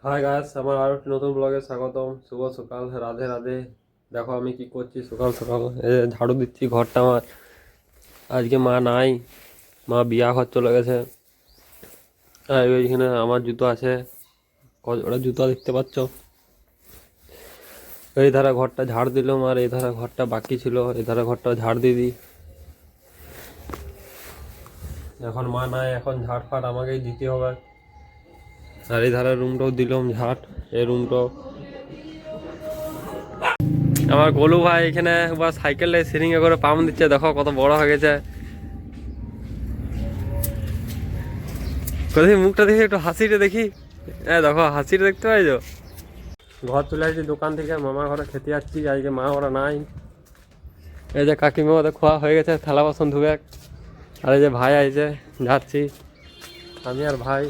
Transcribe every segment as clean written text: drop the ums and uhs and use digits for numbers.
Hi guys, আমার আরো একটি নতুন ব্লগে স্বাগতম। শুভ সকাল, রাধে রাধে। দেখো আমি কি করছি সকাল সকাল, এই যে ঝাড়ু দিচ্ছি ঘরটা আমার। আজকে মা নাই, মা বিয়া ঘর চলে গেছে। আর ওইখানে আমার জুতো আছে, ওটা জুতো দেখতে পাচ্ছ। এই ধারা ঘরটা ঝাড় দিলাম, আর এই ধারা ঘরটা বাকি ছিল, এই ধারা ঘরটা ঝাড় দিয়ে দিই। এখন মা নাই, এখন ঝাড় ফাট আমাকেই দিতে হবে। আর এই ধারা রুমটাও দিলাম ঝাড়, এই রুমটাও। আমার গোলু ভাই এখানে বা সাইকেলে সিরিংয়ে করে পাম্প দিচ্ছে, দেখো কত বড় হয়ে গেছে। দেখি মুখটা দেখি, একটু হাসিটা দেখি। হ্যাঁ দেখো হাসিটা দেখতে পাইছো। ঘর চলে আসছি দোকান থেকে, মামা ঘরে খেতে যাচ্ছি। আজকে মা ওরা নাই। এই যে কাকিমা ওদের খোয়া হয়ে গেছে, থালা বাসন ধুবে। আর এই যে ভাই আইছে, যাচ্ছি আমি আর ভাই।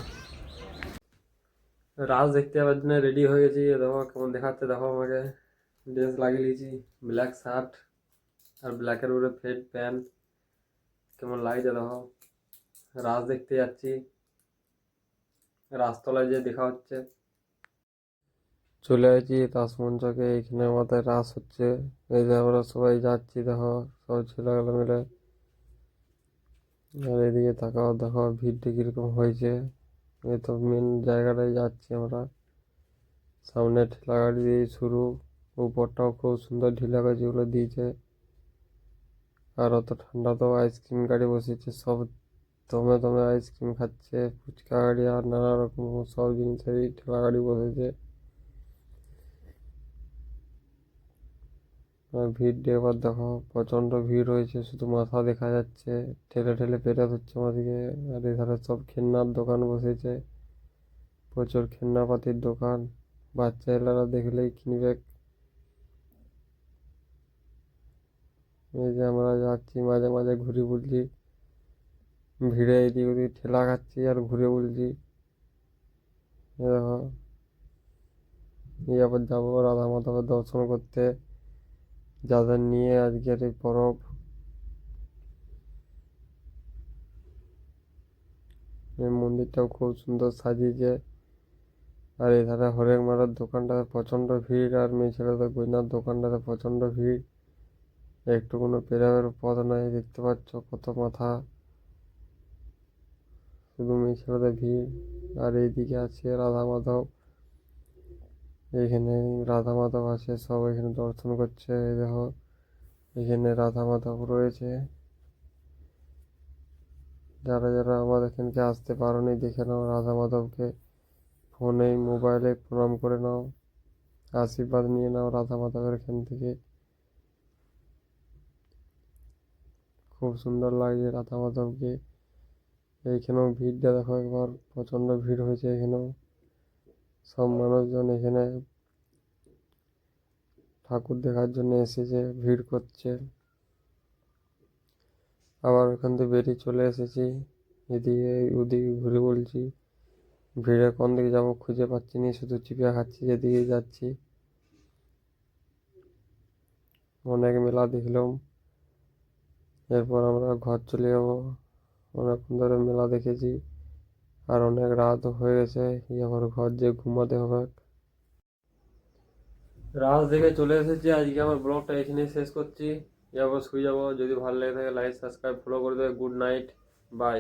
রাজ দেখতে যাওয়ার জন্য রেডি হয়ে গেছি। দেখো কেমন দেখাচ্ছে, দেখো আমাকে ড্রেস লাগিয়ে নিয়েছি, ব্ল্যাক শার্ট আর ব্ল্যাকের উপরে ফেড প্যান্ট। কেমন লাগছে দেখো। রাজ দেখতে যাচ্ছি, রাজতলায় যে দেখা হচ্ছে। চলে আসছি তাসমঞ্চকে, এখানে আমাদের রাস হচ্ছে। এই যে আমরা সবাই যাচ্ছি, দেখো সব ছেলেগুলো মিলে। আর এদিকে তাকাও, দেখো ভিড়টা কিরকম হয়েছে। এই তো মেন জায়গাটায় যাচ্ছি আমরা। সামনে ঠেলা গাড়ি দিয়ে শুরু, উপরটাও খুব সুন্দর ঢিলা করে যেগুলো দিয়েছে। আর অত ঠান্ডা তো আইসক্রিম গাড়ি বসেছে, সব দমে দমে আইসক্রিম খাচ্ছে, ফুচকা গাড়ি আর নানা রকম সব জিনিসেরই ঠেলা গাড়ি বসেছে। আর ভিড় এবার দেখো, প্রচণ্ড ভিড় হয়েছে, শুধু মাথা দেখা যাচ্ছে। ঠেলে ঠেলে পেরে হচ্ছে আমাদেরকে। আর এধারে সব খেলনার দোকান বসেছে, প্রচুর খেলনাপাতির দোকান। বাচ্চা এলারা দেখলেই কিনবে। এই যে আমরা যাচ্ছি, মাঝে মাঝে ঘুরে বুলছি, ভিড়ে এদিক ওদিক ঠেলা খাচ্ছি আর ঘুরে বুলছি। দেখো এই আবার যাবো রাধা মাধবের দর্শন করতে, যাদের নিয়ে আজকের এই পরব। এই মন্দিরটাও খুব সুন্দর সাজিয়েছে। আর এধারে হরেক মারার দোকানটাতে প্রচণ্ড ভিড়, আর মেয়ে ছেলেদের গয়নার দোকানটাতে প্রচণ্ড ভিড়। একটু কোনো পেরাবের পথ নাই, দেখতে পাচ্ছ কত মাথা, শুধু মেয়ে ছেলেদের ভিড়। আর এইদিকে আছে রাধা মাধব, এখানে রাধা মাধব আছে, সব এখানে দর্শন করছে। এই দেখো এখানে রাধা মাধব রয়েছে। যারা যারা আমাদের এখানকে আসতে পারোনি, দেখে নাও রাধা মাধবকে, ফোনে মোবাইলে প্রণাম করে নাও, আশীর্বাদ নিয়ে নাও রাধা মাধবের এখান থেকে। খুব সুন্দর লাগছে রাধা মাধবকে। এইখানেও ভিড়টা দেখো একবার, প্রচণ্ড ভিড় হয়েছে এখানেও। সব মানুষজন এখানে ঠাকুর দেখার জন্য এসেছে, ভিড় করছে। আবার ওখান থেকে বেরিয়ে চলে এসেছি, এদিকে ওদিকে ঘুরে বলছি। ভিড়ে কোন দিকে যাবো খুঁজে পাচ্ছি না, শুধু চিপিয়া খাচ্ছি যেদিকে যাচ্ছি। অনেক মেলা দেখলাম, এরপর আমরা ঘর চলে যাবো। অনেকক্ষণ ধরে মেলা দেখেছি, আর অনেক রাত হয়ে গেছে, আবার ঘর যে ঘুমাতে হবে। রাত দেখে চলে এসেছি। আজকে আমার ব্লগটা এখানেই শেষ করছি। যাবো শুয়ে যাবো। যদি ভালো লেগে থাকে লাইক সাবস্ক্রাইব ফলো করে দেবে। Good night, by.